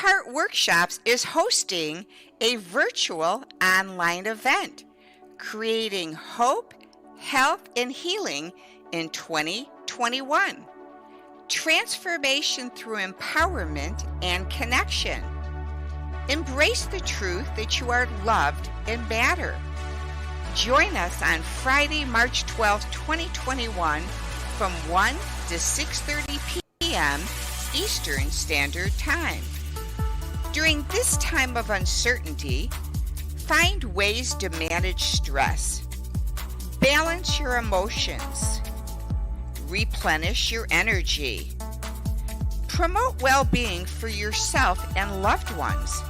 Braveheart Workshops is hosting a virtual online event, Creating Hope, Health, and Healing in 2021. Transformation through empowerment and connection. Embrace the truth that you are loved and matter. Join us on Friday, March 12, 2021 from 1 to 6:30 p.m. Eastern Standard Time. During this time of uncertainty, find ways to manage stress, balance your emotions, replenish your energy, promote well-being for yourself and loved ones.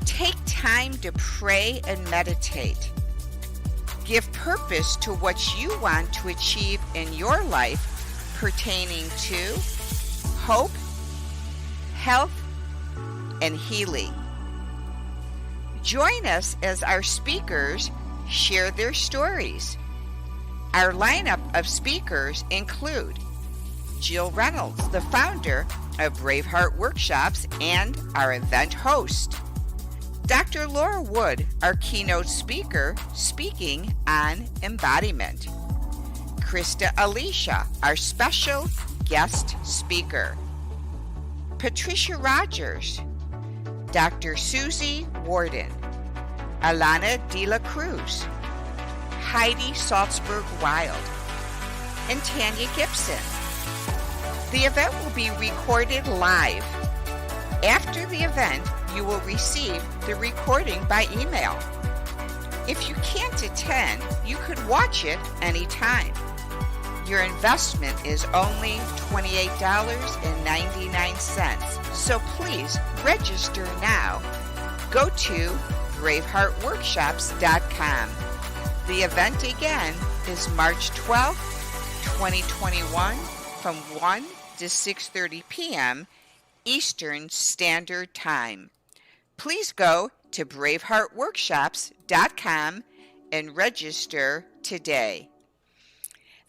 Take time to pray and meditate. Give purpose to what you want to achieve in your life pertaining to hope, health, and healing. Join us as our speakers share their stories. Our lineup of speakers include Jill Reynolds, the founder of Braveheart Workshops and our event host. Dr. Laura Wood, our keynote speaker, speaking on embodiment. Krista Alicia, our special guest speaker. Patricia Rogers, Dr. Susie Warden, Alana De La Cruz, Heidi Salzberg-Wild, and Tanya Gibson. The event will be recorded live. After the event, you will receive the recording by email. If you can't attend, you could watch it anytime. Your investment is only $28.99, so please register now. Go to braveheartworkshops.com. The event again is March 12th, 2021 from 1 to 6:30 p.m. Eastern Standard Time. Please go to braveheartworkshops.com and register today.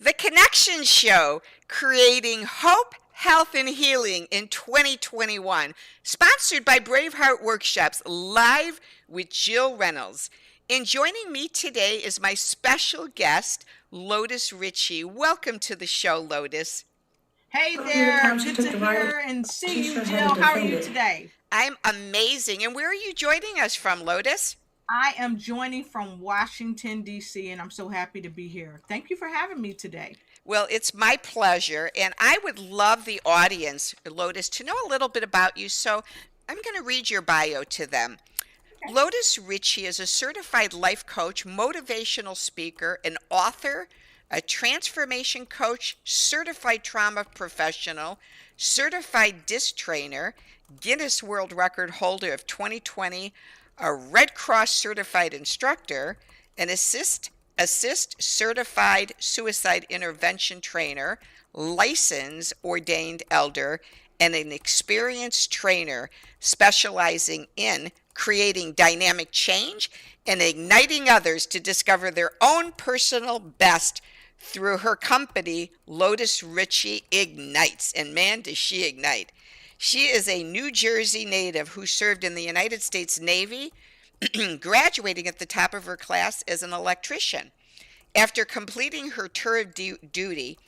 The Connection Show, Creating Hope, Health, and Healing in 2021, sponsored by Braveheart Workshops, live with Jill Reynolds. And joining me today is my special guest, Lotus Riche. Welcome to the show, Lotus. Hey there, good to hear and see you, Jill. How are you today? I'm amazing. And where are you joining us from, Lotus? I am joining from Washington, D.C., and I'm so happy to be here. Thank you for having me today. Well, it's my pleasure, and I would love the audience, Lotus, to know a little bit about you, so I'm going to read your bio to them. Okay. Lotus Riche is a certified life coach, motivational speaker, an author, a transformation coach, certified trauma professional, certified disc trainer, Guinness World Record holder of 2020, a Red Cross certified instructor, an assist certified suicide intervention trainer, licensed ordained elder, and an experienced trainer specializing in creating dynamic change and igniting others to discover their own personal best through her company, Lotus Riche Ignites. And man, does she ignite. She is a New Jersey native who served in the United States Navy, graduating at the top of her class as an electrician. After completing her tour of duty,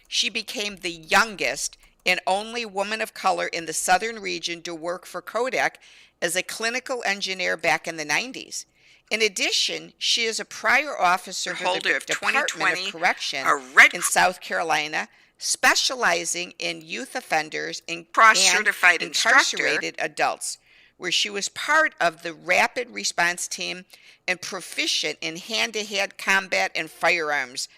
she became the youngest and only woman of color in the southern region to work for Kodak as a clinical engineer back in the 90s. In addition, she is a prior officer holder of Department of Correction in South Carolina, specializing in youth offenders and cross-certified incarcerated adults, where she was part of the rapid response team and proficient in hand-to-hand combat and firearms,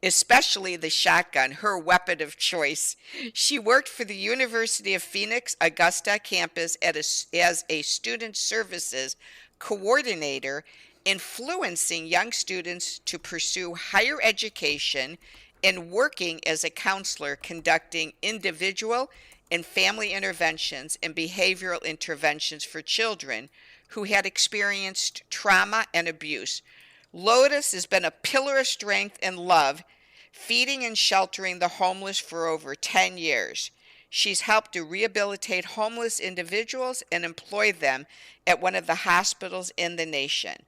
especially the shotgun, her weapon of choice. She worked for the University of Phoenix Augusta campus as a student services coordinator, influencing young students to pursue higher education and working as a counselor conducting individual and family interventions and behavioral interventions for children who had experienced trauma and abuse. Lotus has been a pillar of strength and love, feeding and sheltering the homeless for over 10 years. She's helped to rehabilitate homeless individuals and employ them at one of the hospitals in the nation.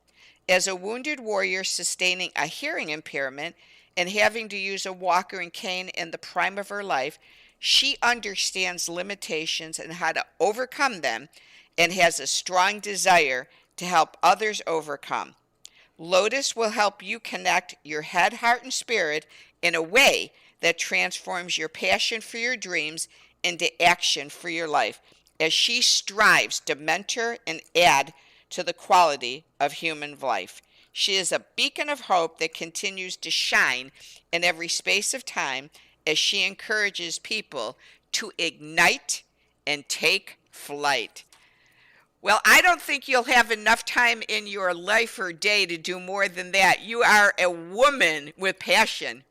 As a wounded warrior sustaining a hearing impairment and having to use a walker and cane in the prime of her life, she understands limitations and how to overcome them and has a strong desire to help others overcome. Lotus will help you connect your head, heart, and spirit in a way that transforms your passion for your dreams into action for your life as she strives to mentor and add to the quality of human life. She is a beacon of hope that continues to shine in every space of time as she encourages people to ignite and take flight. Well, I don't think you'll have enough time in your life or day to do more than that. You are a woman with passion.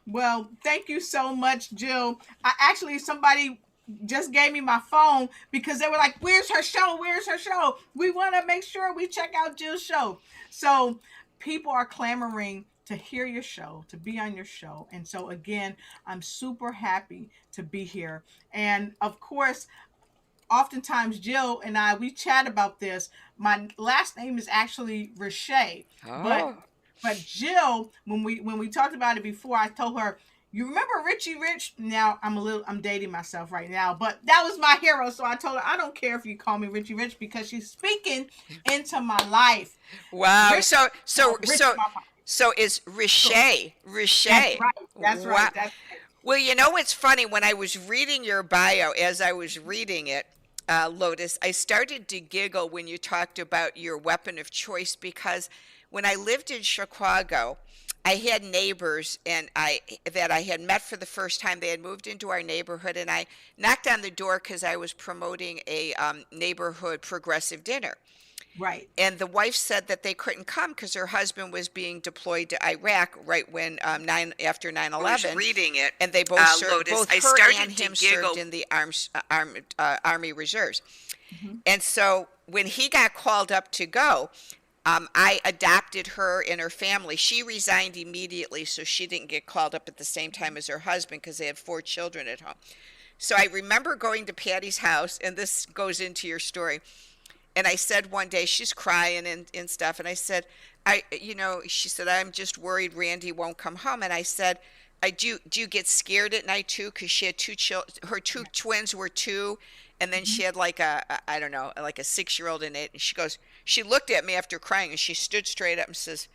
Well, thank you so much, Jill. I actually somebody just gave me my phone because they were like, "Where's her show? Where's her show? We want to make sure we check out Jill's show." So people are clamoring to hear your show, to be on your show. And so again, I'm super happy to be here. And of course, oftentimes Jill and I we chat about this. My last name is actually Riche, but Oh, Jill, when we talked about it before, I told her, "You remember Richie Rich?" Now I'm dating myself right now, but that was my hero. So I told her, "I don't care if you call me Richie Rich because she's speaking into my life." wow. Rich, Rich in my pocket. So it's So Riche. that's Riche. right. That's Wow. right. That's Well, you know what's funny? When I was reading your bio, as I was reading it, Lotus, I started to giggle when you talked about your weapon of choice because when I lived in Chicago, I had neighbors and I that I had met for the first time. They had moved into our neighborhood, and I knocked on the door because I was promoting a neighborhood progressive dinner. right. And the wife said that they couldn't come because her husband was being deployed to Iraq right when after nine I was 11, reading it, and they both served. Lotus. Both I her started and to him giggle. served in the Army Reserves. Mhm. And so when he got called up to go, I adopted her and her family. She resigned immediately, so she didn't get called up at the same time as her husband because they had 4 children at home. So I remember going to Patty's house, and this goes into your story. And I said one day, she's crying and stuff. And I said, she said, I'm just worried Randy won't come home. And I said, do you get scared at night too? Because she had two children, her two Yeah. twins were two. And then Mhm. she had like I don't know, like a 6-year-old in it. And she looked at me after crying and she stood straight up and says,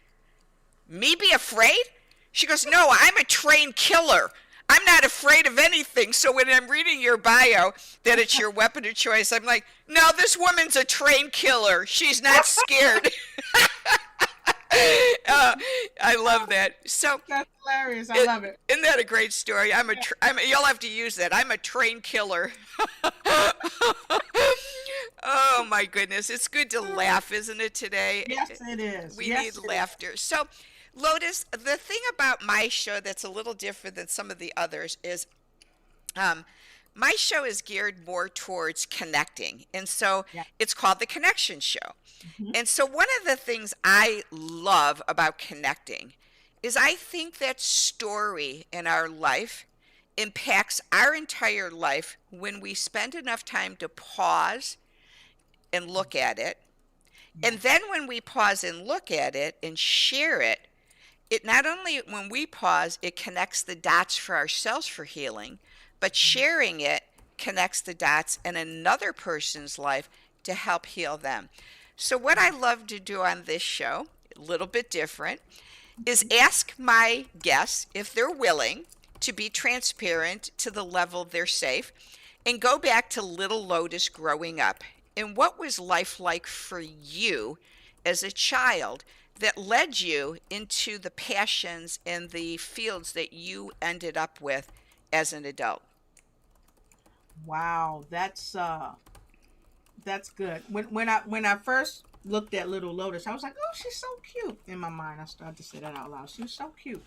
me be afraid? She goes, no, I'm a trained killer. I'm not afraid of anything. So when I'm reading your bio that it's your weapon of choice, I'm like, no, this woman's a trained killer. She's not scared. uh, I love that. So, That's hilarious. I is love it. isn't that a great story? You'll have to use that. I'm a trained killer. Oh my goodness, it's good to laugh, isn't it, today? Yes, it is. We need Yes, it is. laughter. So, Lotus, the thing about my show that's a little different than some of the others is um, my show is geared more towards connecting. And so Yeah. it's called The Connection Show. Mhm. And so one of the things I love about connecting is I think that story in our life impacts our entire life when we spend enough time to pause and look at it. And Yes. then when we pause and look at it and share it, it not only when we pause, it connects the dots for ourselves for healing, but sharing it connects the dots in another person's life to help heal them. So, what I love to do on this show, a little bit different, is ask my guests if they're willing to be transparent to the level they're safe and go back to little Lotus growing up. And what was life like for you as a child that led you into the passions and the fields that you ended up with as an adult? Wow, that's good. When I first looked at Little Lotus, I was like, "Oh, she's so cute." In my mind, I started to say that out loud. She's so cute.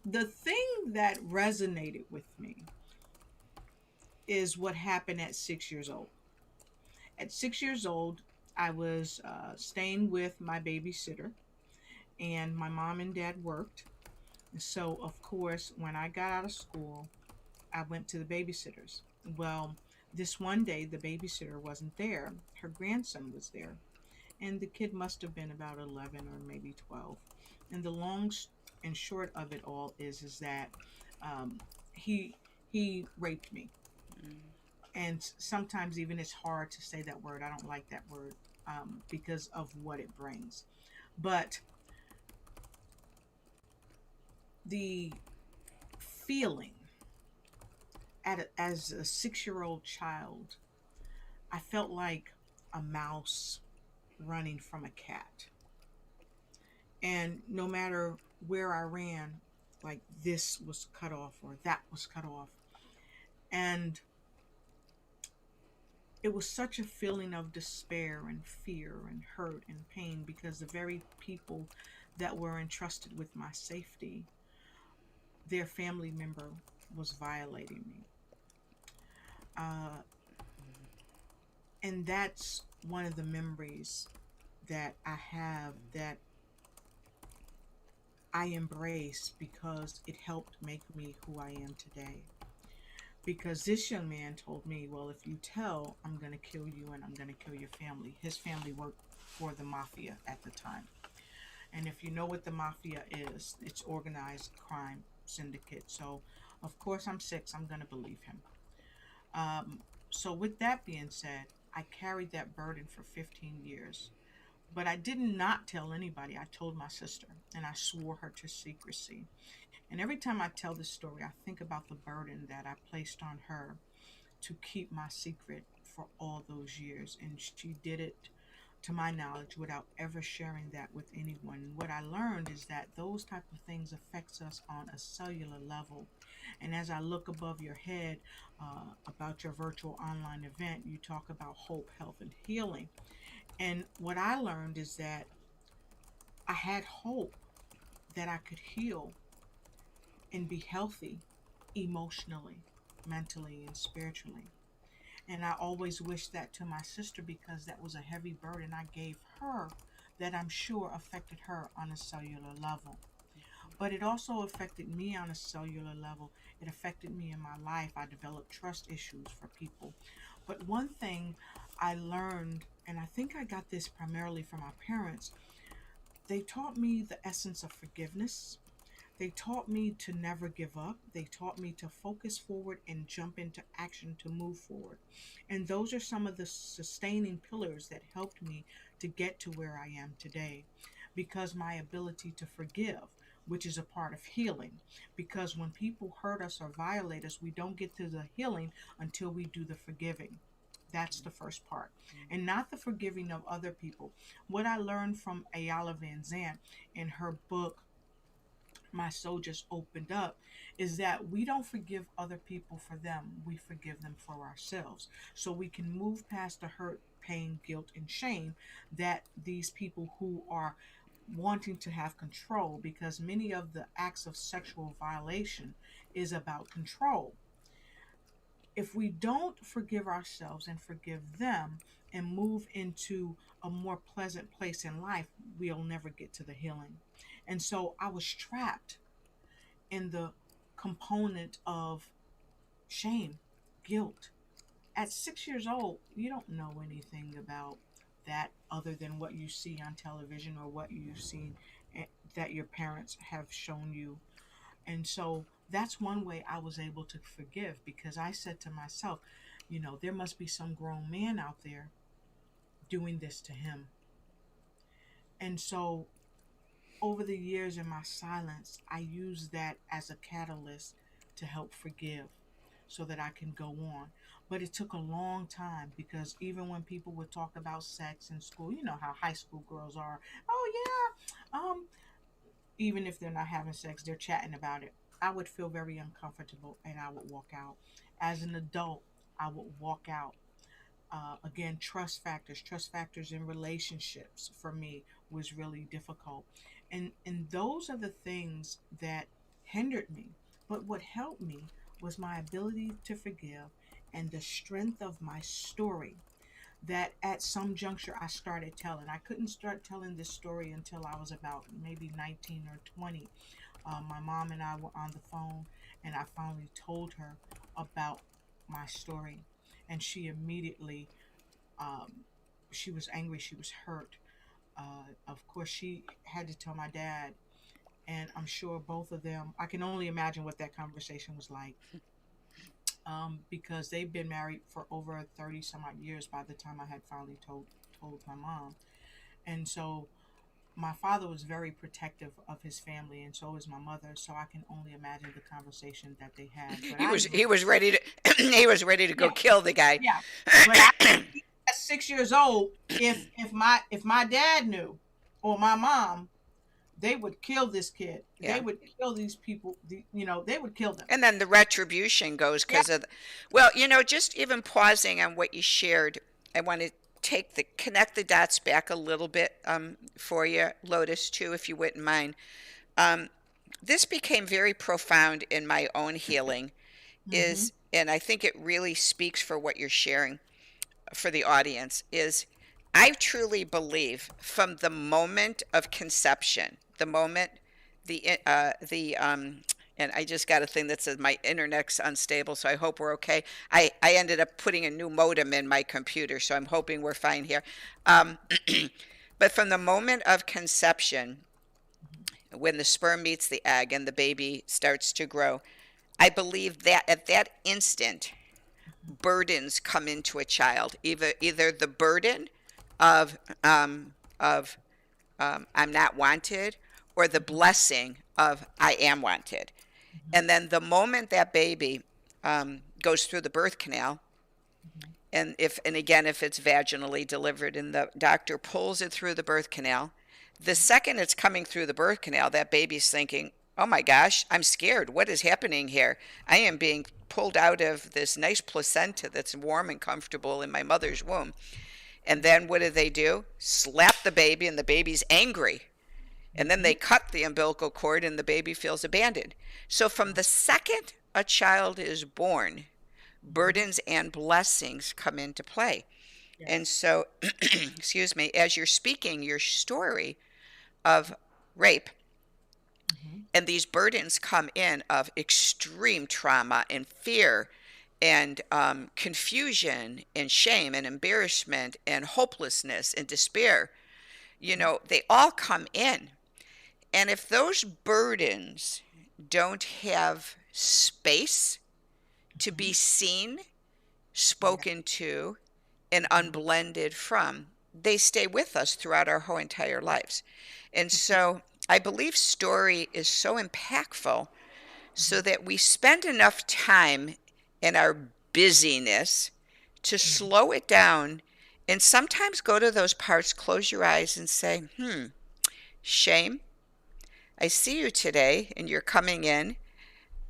The thing that resonated with me is what happened at 6 years old. At 6 years old, I was staying with my babysitter, and my mom and dad worked. So, of course, when I got out of school, I went to the babysitters. Well, this one day the babysitter wasn't there. Her grandson was there, and the kid must have been about 11 or maybe 12. And the and short of it all is that um, he he raped me. Mm. And sometimes even it's hard to say that word. I don't like that word because of what it brings. But the feeling as a 6 year old child, I felt like a mouse running from a cat. And no matter where I ran, like this was cut off or that was cut off. And it was such a feeling of despair and fear and hurt and pain because the very people that were entrusted with my safety, their family member was violating me. Uh, and that's one of the memories that I have that I embrace because it helped make me who I am today. Because this young man told me, well, if you tell, I'm going to kill you and I'm going to kill your family. His family worked for the mafia at the time. And if you know what the mafia is, it's organized crime syndicate. So, of course, I'm 6. I'm going to believe him. Um, so, with that being said, I carried that burden for 15 years. But I did not tell anybody. I told my sister and I swore her to secrecy. And every time I tell this story, I think about the burden that I placed on her to keep my secret for all those years. And she did it, to my knowledge, without ever sharing that with anyone. And what I learned is that those type of things affects us on a cellular level. And as I look above your head about your virtual online event, you talk about hope, health, and healing. And what I learned is that I had hope that I could heal and be healthy emotionally, mentally, and spiritually. And I always wished that to my sister because that was a heavy burden I gave her that I'm sure affected her on a cellular level. But it also affected me on a cellular level. It affected me in my life. I developed trust issues for people. But one thing I learned, and I think I got this primarily from my parents, they taught me the essence of forgiveness. They taught me to never give up. They taught me to focus forward and jump into action to move forward. And those are some of the sustaining pillars that helped me to get to where I am today. Because my ability to forgive, which is a part of healing, because when people hurt us or violate us, we don't get to the healing until we do the forgiving. That's the first part, and not the forgiving of other people. What I learned from Ayala Van Zandt in her book My Soul Just Opened Up is that we don't forgive other people for them, we forgive them for ourselves. So we can move past the hurt, pain, guilt, and shame that these people who are wanting to have control, because many of the acts of sexual violation is about control. If we don't forgive ourselves and forgive them and move into a more pleasant place in life, we'll never get to the healing. And so I was trapped in the component of shame, guilt. At 6 years old, you don't know anything about that other than what you see on television or what you've seen that your parents have shown you. And so that's one way I was able to forgive because I said to myself, there must be some grown man out there doing this to him. And so over the years in my silence, I use that as a catalyst to help forgive so that I can go on. But it took a long time because even when people would talk about sex in school, you know how high school girls are. Oh yeah, even if they're not having sex, they're chatting about it. I would feel very uncomfortable and I would walk out. As an adult, I would walk out. Again, trust factors in relationships for me was really difficult. And those are the things that hindered me. But what helped me was my ability to forgive and the strength of my story that at some juncture I started telling. I couldn't start telling this story until I was about maybe 19 or 20. My mom and I were on the phone, and I finally told her about my story, and she immediately, um, she was angry, she was hurt. Of course, she had to tell my dad, and I'm sure both of them. I can only imagine what that conversation was like, because they've been married for over 30 some odd years by the time I had finally told my mom. And so my father was very protective of his family, and so was my mother. So I can only imagine the conversation that they had. But He I was knew, he was ready to he was ready to go yeah, kill the guy. yeah. But I knew at 6 years old, if my dad knew, or my mom, they would kill this kid. They Yeah. would kill these people. They would kill them. And then the retribution goes Yeah. because of well, just even pausing on what you shared, I want to connect the dots back a little bit for you, Lotus, too, if you wouldn't mind. Um, this became very profound in my own healing, Mm-hmm. and I think it really speaks for what you're sharing for the audience, is I truly believe from the moment of conception, the moment the and I just got a thing that says my internet's unstable, so I hope we're okay. I ended up putting a new modem in my computer, so I'm hoping we're fine here. Um, but from the moment of conception, when the sperm meets the egg and the baby starts to grow, I believe that at that instant, burdens come into a child. Either the burden of I'm not wanted, or the blessing of I am wanted. And then the moment that baby goes through the birth canal, and again, if it's vaginally delivered and the doctor pulls it through the birth canal, the second it's coming through the birth canal, that baby's thinking, oh my gosh, I'm scared. What is happening here? I am being pulled out of this nice placenta that's warm and comfortable in my mother's womb. And then what do? Slap the baby, and the baby's angry. And then Mm-hmm. they cut the umbilical cord, and the baby feels abandoned. So from the second a child is born, Mm-hmm. burdens and blessings come into play. And Yes. so, excuse me, as you're speaking your story of rape, Mm-hmm. and these burdens come in of extreme trauma and fear and confusion and shame and embarrassment and hopelessness and despair, they all come in. And if those burdens don't have space to Mm-hmm. be seen, Yeah. spoken to, and Mm-hmm. unblended from, they stay with us throughout our whole entire lives. And so I believe story is so impactful, so Mm-hmm. that we spend enough time in our busyness to Mm-hmm. slow it down and sometimes go to those parts, close your eyes, and say, shame, I see you today and you're coming in.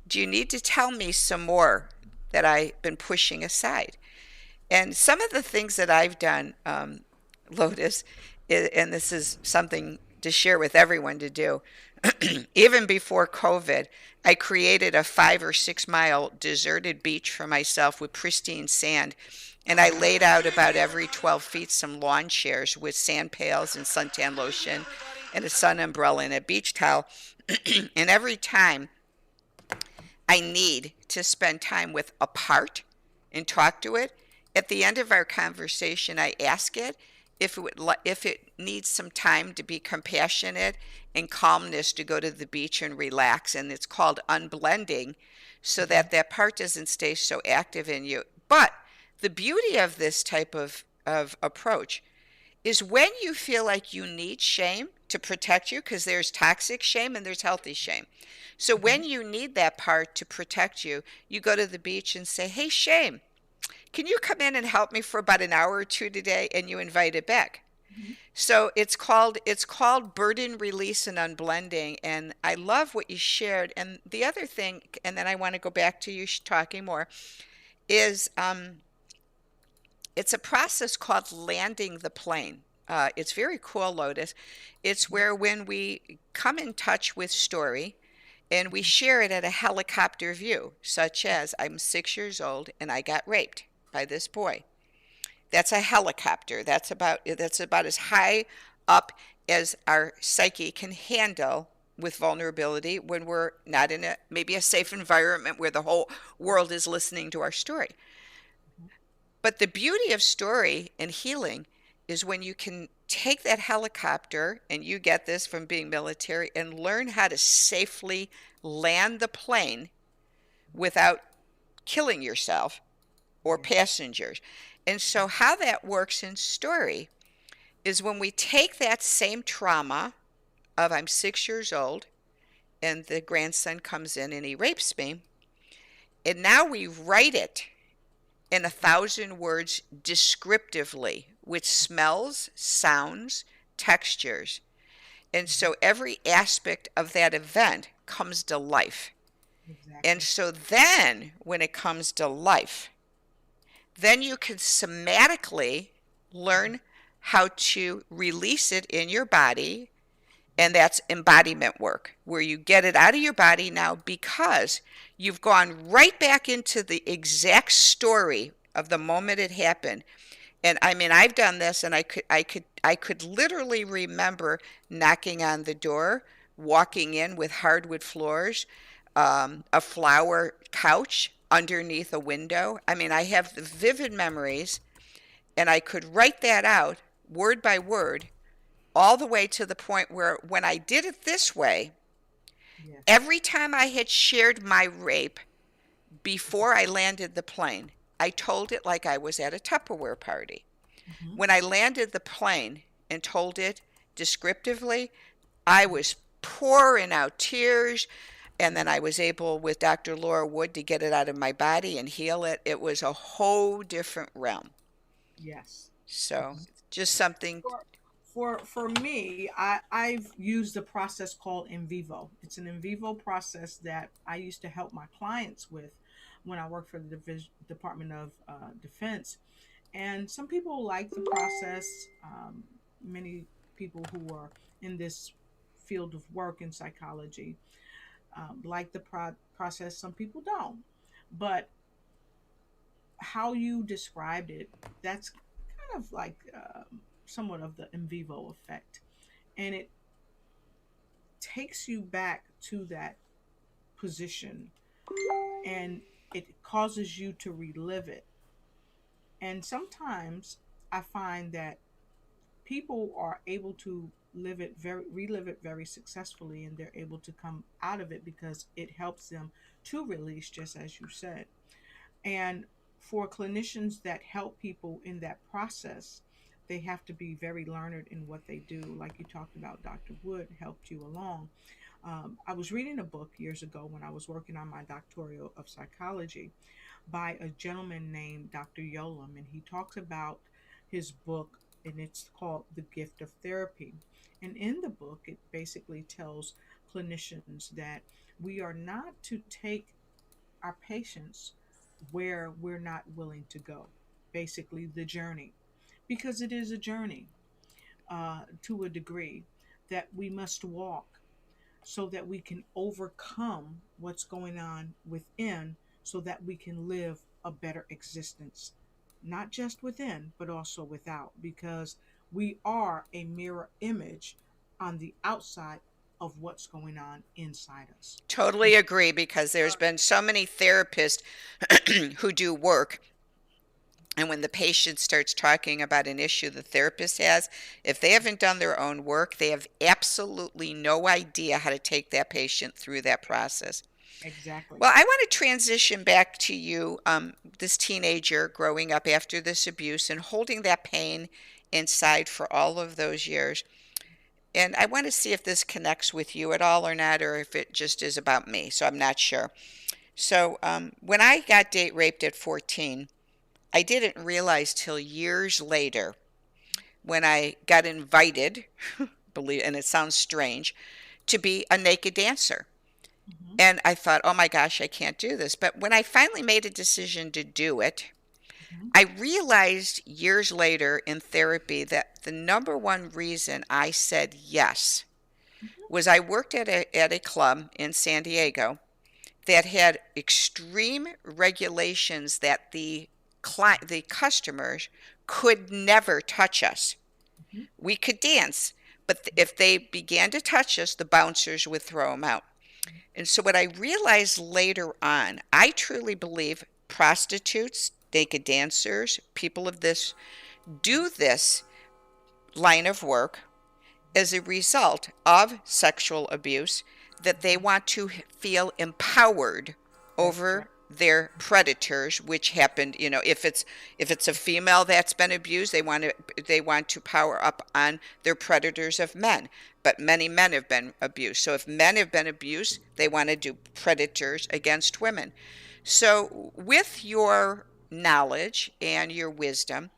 Do you need to tell me some more that I've been pushing aside? And some of the things that I've done, Lotus, and this is something to share with everyone to do, even before COVID, I created a 5 or 6 mile deserted beach for myself with pristine sand. And I laid out about every 12 feet some lawn chairs with sand pails and suntan lotion and a sun umbrella and a beach towel. And every time I need to spend time with a part and talk to it, at the end of our conversation, I ask it if it needs some time to be compassionate and calmness to go to the beach and relax. And it's called unblending, so Mm-hmm. that that part doesn't stay so active in you. But the beauty of this type of approach is when you feel like you need shame to protect you, because there's toxic shame and there's healthy shame. So Mm-hmm. when you need that part to protect you, you go to the beach and say, hey, shame, can you come in and help me for about an hour or two today? And you invite it back. Mm-hmm. So it's called burden release and unblending. And I love what you shared. And the other thing, and then I want to go back to you talking more, is it's a process called landing the plane. It's very cool, Lotus. It's where when we come in touch with story and we share it at a helicopter view, such as I'm 6 years old and I got raped by this boy. That's a helicopter. That's about as high up as our psyche can handle with vulnerability when we're not in a maybe a safe environment where the whole world is listening to our story. Mhm. But the beauty of story and healing is when you can take that helicopter, and you get this from being military, and learn how to safely land the plane without killing yourself or Yes. passengers. And so, how that works in story is when we take that same trauma of I'm 6 years old and the grandson comes in and he rapes me, and now we write it in 1,000 words descriptively with smells, sounds, textures. And Mhm. so every aspect of that event comes to life. And Exactly. so then when it comes to life, then you can somatically Mhm. learn how to release it in your body. And that's embodiment work, where you get it out of your body now because you've gone right back into the exact story of the moment it happened. And I mean, I've done this, and I could literally remember knocking on the door, walking in with hardwood floors, a flower couch underneath a window. I mean, I have the vivid memories, and I could write that out word by word, all the way to the point where when I did it this way, Yes. every time I had shared my rape before I landed the plane, I told it like I was at a Tupperware party. Mhm. When I landed the plane and told it descriptively, I was pouring out tears. And then I was able, with Dr. Laura Wood, to get it out of my body and heal it. It was a whole different realm. Yes. So, Mhm. just something. For me, I've used a process called in vivo. It's an in vivo process that I used to help my clients with when I worked for the Department of Defense. And some people like the process. Many people who are in this field of work in psychology like the process. Some people don't. But how you described it, that's kind of like somewhat of the in vivo effect. And it takes you back to that position, and it causes you to relive it. And sometimes I find that people are able to relive it very successfully, and they're able to come out of it because it helps them to release, just as you said. And for clinicians that help people in that process, they have to be very learned in what they do. Like you talked about, Dr. Wood helped you along. I was reading a book years ago when I was working on my doctoral of psychology by a gentleman named Dr. Yolam, and he talks about his book, and it's called The Gift of Therapy. And in the book, it basically tells clinicians that we are not to take our patients where we're not willing to go, basically, the journey, because it is a journey to a degree that we must walk so that we can overcome what's going on within so that we can live a better existence, not just within, but also without, because we are a mirror image on the outside of what's going on inside us. And Totally agree, because there's been so many therapists who do work, and when the patient starts talking about an issue the therapist has, if they haven't done their own work, they have absolutely no idea how to take that patient through that process. exactly. Well, I want to transition back to you, this teenager growing up after this abuse and holding that pain inside for all of those years. And I want to see if this connects with you at all or not, or if it just is about me. So I'm not sure. So when I got date raped at 14, I didn't realize till years later when I got invited, believe, and it sounds strange, to be a naked dancer. Hmm. And I thought, oh my gosh, I can't do this. But when I finally made a decision to do it, Hmm. I realized years later in therapy that the number one reason I said yes Hmm. was I worked at a club in San Diego that had extreme regulations that the customers could never touch us. Hmm. We could dance, But if they began to touch us, the bouncers would throw them out. And so, what I realized later on, I truly believe prostitutes, naked dancers, people of this do this line of work as a result of sexual abuse, that they Mhm. want to feel empowered That's right. over their predators, which happened, if it's a female that's been abused, they want to power up on their predators of men. But many men have been abused, so if men have been abused, they want to do predators against women. So with your knowledge and your wisdom,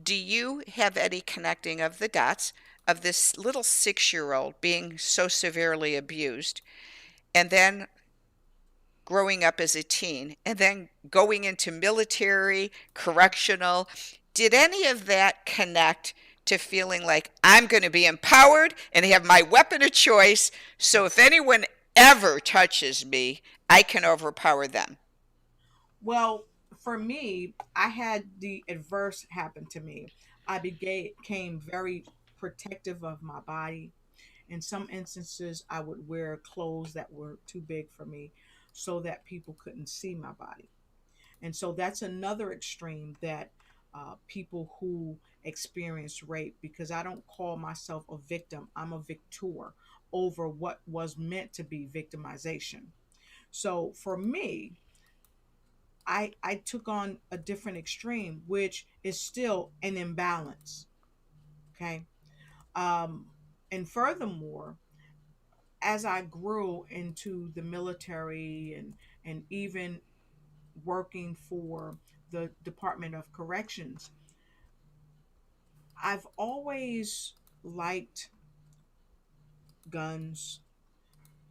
do you have any connecting of the dots of this little 6-year-old being so severely abused, and then growing up as a teen, and then going into military, correctional? Did any of that connect to feeling like I'm going to be empowered and have my weapon of choice, so if Yes. anyone ever touches me, I can overpower them? Well, for me, I had the adverse happen to me. I became very protective of my body. In some instances, I would wear clothes that were too big for me so that people couldn't see my body. And so that's another extreme that people who experience rape, because I don't call myself a victim, I'm a victor over what was meant to be victimization. So for me, I took on a different extreme, which is still an imbalance. Okay. Um, and furthermore, as I grew into the military and even working for the Department of Corrections, I've always liked guns.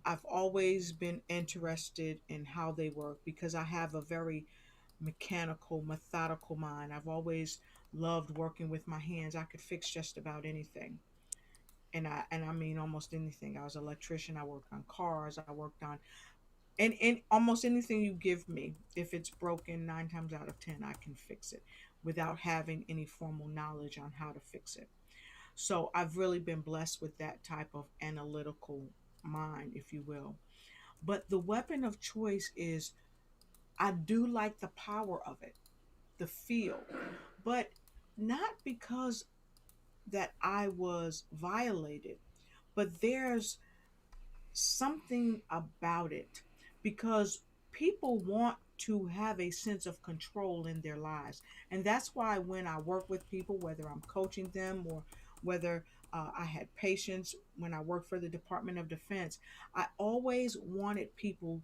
I've always been interested in how they work because I have a very mechanical, methodical mind. I've always loved working with my hands. I could fix just about anything. And I mean almost anything. I was an electrician, I worked on cars, I worked on and almost anything you give me. If it's broken, 9 times out of 10 I can fix it without having any formal knowledge on how to fix it. So I've really been blessed with that type of analytical mind, if you will. But the weapon of choice is, I do like the power of it, the feel, but not because that I was violated, but there's something about it because people want to have a sense of control in their lives. And that's why when I work with people, whether I'm coaching them or whether I had patients when I worked for the Department of Defense, I always wanted people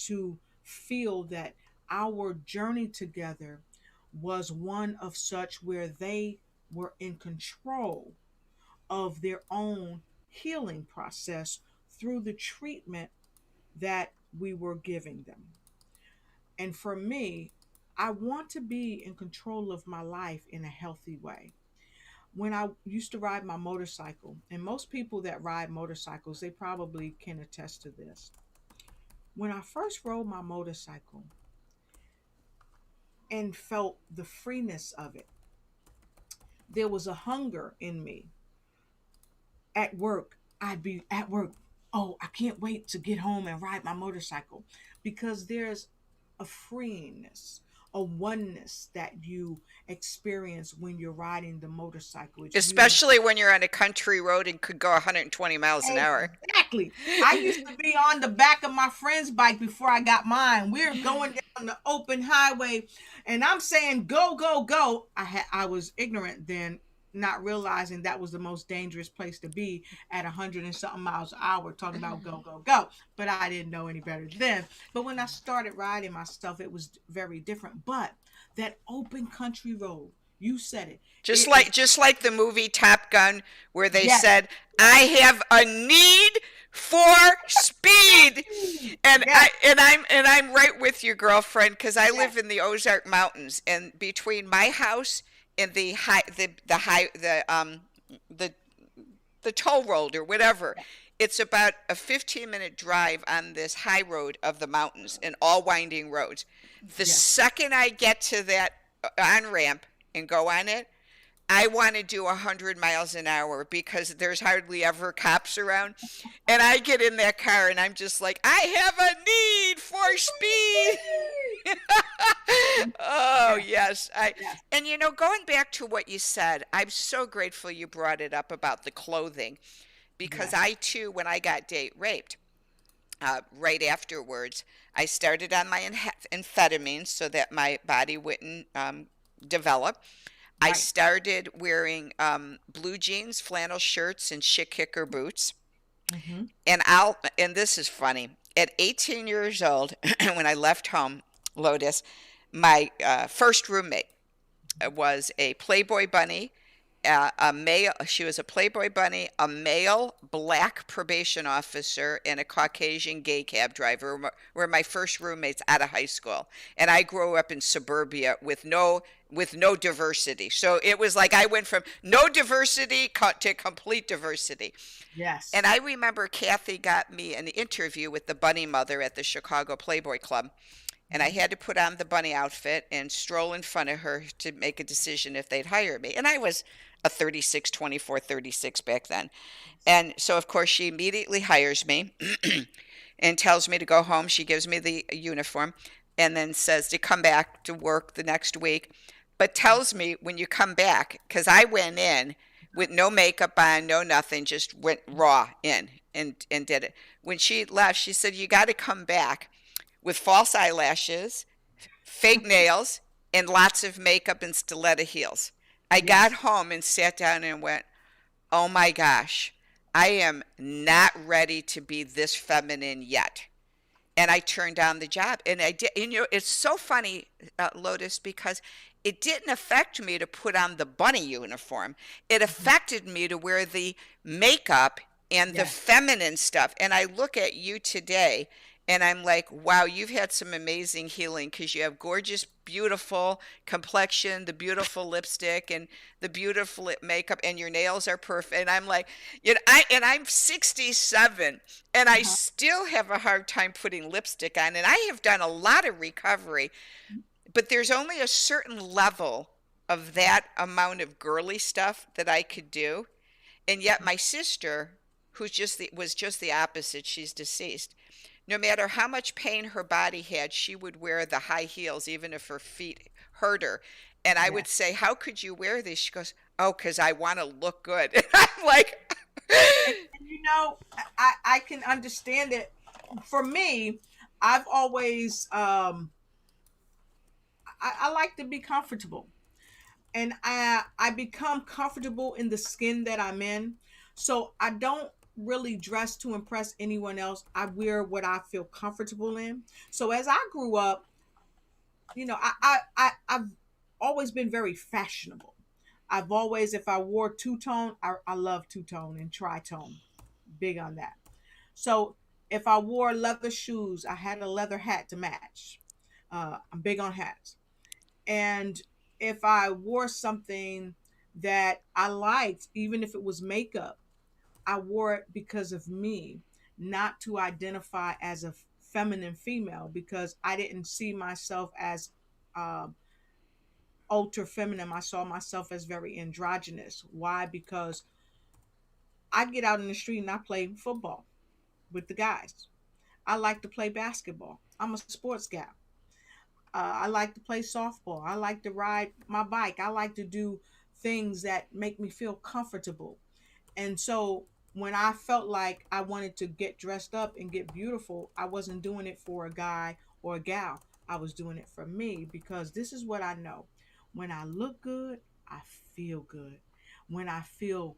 to feel that our journey together was one of such where they were in control of their own healing process through the treatment that we were giving them. And for me, I want to be in control of my life in a healthy way. When I used to ride my motorcycle, and most people that ride motorcycles, they probably can attest to this. When I first rode my motorcycle and felt the freeness of it, there was a hunger in me. At work, I'd be at work. Oh, I can't wait to get home and ride my motorcycle because there's a freeness, a oneness that you experience when you're riding the motorcycle. It's you. Especially when you're on a country road and could go 120 miles an hour. Exactly. I used to be on the back of my friend's bike before I got mine. We're going down the open highway and I'm saying go go go. I was ignorant then, not realizing that was the most dangerous place to be at 100 and something miles an hour talking about go go go. But I didn't know any better then. But when I started riding myself, it was very different. But that open country road, you said it. Just It is, like just like the movie Top Gun, where they yes. said, "I have a need for speed," and Yes. I'm right with you, girlfriend, because I Yes. live in the Ozark Mountains, and between my house and the the toll road or whatever, it's about a 15-minute drive on this high road of the mountains and all winding roads. The Yes. second I get to that on ramp and go on it, I want to do 100 miles an hour because there's hardly ever cops around. And I get in that car and I'm just like, I have a need for speed. Oh, Yes, yes. yes, And going back to what you said, I'm so grateful you brought it up about the clothing because yes. I too, when I got date raped, right afterwards, I started on my amphetamines so that my body wouldn't develop. I Right. started wearing blue jeans, flannel shirts, and chic kicker boots. Mm-hmm. And this is funny. At 18 years old, when I left home, Lotus, my first roommate was a Playboy bunny, a male. She was a Playboy bunny, a male black probation officer, and a Caucasian gay cab driver. Were my first roommates out of high school, and I grew up in suburbia with no diversity. So it was like I went from no diversity to complete diversity. And Yes. I remember Kathy got me an interview with the bunny mother at the Chicago Playboy Club, and I Mm-hmm. had to put on the bunny outfit and stroll in front of her to make a decision if they'd hire me. And I was a 36, 24, 36 back then. And so, of course, she immediately hires me and tells me to go home. She gives me the uniform and then says to come back to work the next week, but tells me when you come back, because I went in with no makeup on, no nothing, just went raw in and did it. When she left, she said, you got to come back with false eyelashes, fake nails, and lots of makeup and stiletto heels. I got Yes. home and sat down and went, oh my gosh, I am not ready to be this feminine yet. And I turned down the job. And I did. And, it's so funny, Lotus, because it didn't affect me to put on the bunny uniform. It Mhm. affected me to wear the makeup and the Yes. feminine stuff. And I look at you today and I'm like, wow, you've had some amazing healing because you have gorgeous, beautiful complexion, the beautiful lipstick, and the beautiful makeup, and your nails are perfect. And I'm like, I'm 67, and I Uh-huh. still have a hard time putting lipstick on. And I have done a lot of recovery, but there's only a certain level of that amount of girly stuff that I could do. And yet my sister, was just the opposite, she's deceased. No matter how much pain her body had, she would wear the high heels even if her feet hurt her. And I would Yes. say, "How could you wear these?" She goes, "Oh, because I want to look good." And I'm like, And I can understand it. For me, I've always I like to be comfortable. And I become comfortable in the skin that I'm in. So I don't really dress to impress anyone else. I wear what I feel comfortable in. So as I grew up, I've always been very fashionable. I've always, if I wore two-tone, I love two-tone and tritone, big on that. So if I wore leather shoes, I had a leather hat to match. I'm big on hats. And if I wore something that I liked, even if it was makeup, I wore it because of me, not to identify as a feminine female, because I didn't see myself as um, ultra feminine. I saw myself as very androgynous. Why? Because I get out in the street and I play football with the guys. I like to play basketball. I'm a sports gal. I like to play softball. I like to ride my bike. I like to do things that make me feel comfortable. And so when I felt like I wanted to get dressed up and get beautiful, I wasn't doing it for a guy or a gal. I was doing it for me because this is what I know. When I look good, I feel good. When I feel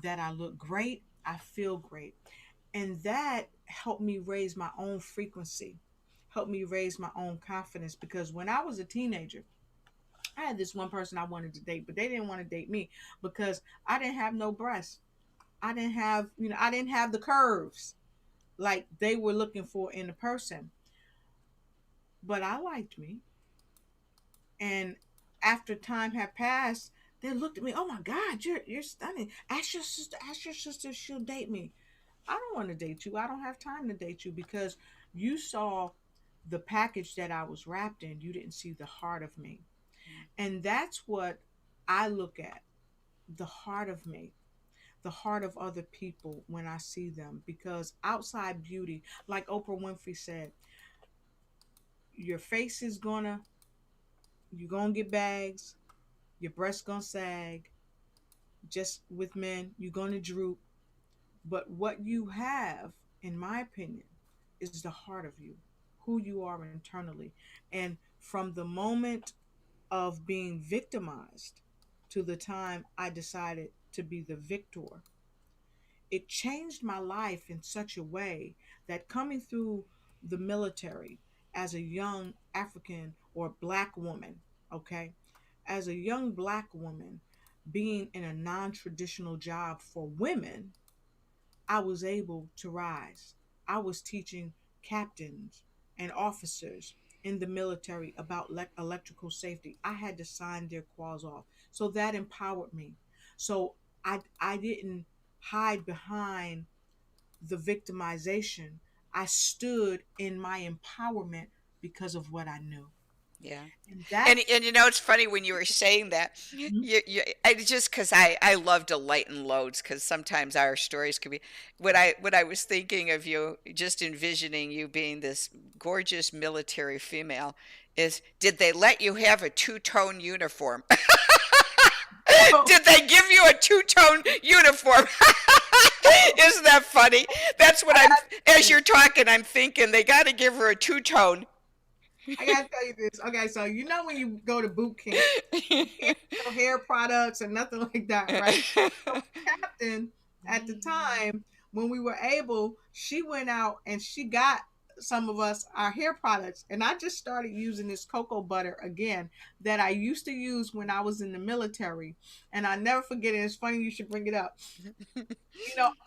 that I look great, I feel great. And that helped me raise my own frequency, helped me raise my own confidence. Because when I was a teenager, I had this one person I wanted to date, but they didn't want to date me because I didn't have no breasts. I didn't have the curves like they were looking for in a person. But I liked me. And after time had passed, they looked at me, oh my God, you're stunning. Ask your sister if she'll date me. I don't want to date you. I don't have time to date you because you saw the package that I was wrapped in. You didn't see the heart of me. And that's what I look at. the heart of me, the heart of other people when I see them. Because outside beauty, like Oprah Winfrey said, your face is gonna, you're gonna get bags, your breasts gonna sag. Just with men, you're gonna droop. But what you have, in my opinion, is the heart of you, who you are internally. And from the moment of being victimized to the time I decided to be the victor, it changed my life in such a way that coming through the military as a young African or black woman, okay, as a young black woman, being in a non traditional job for women, I was able to rise. I was teaching captains and officers in the military about electrical safety. I had to sign their quals off. So that empowered me. So I didn't hide behind the victimization. I stood in my empowerment because of what I knew. Yeah. And And you know, it's funny when you were saying that. Mhm. I just because I love to lighten loads because sometimes our stories can be. What I was thinking of you, just envisioning you being this gorgeous military female, is did they let you have a two-tone uniform? Oh, Did they give you a two-tone uniform? Isn't that funny? That's what I I'm. gotta tell As you, you're talking, I'm thinking they got to give her a two-tone. I gotta tell you this. Okay, so you know when you go to boot camp, you can't sell hair products and nothing like that, right? So captain at the time when we were able, she went out and she got some of us our hair products, and I just started using this cocoa butter again that I used to use when I was in the military, and I never forget it. It's funny you should bring it up.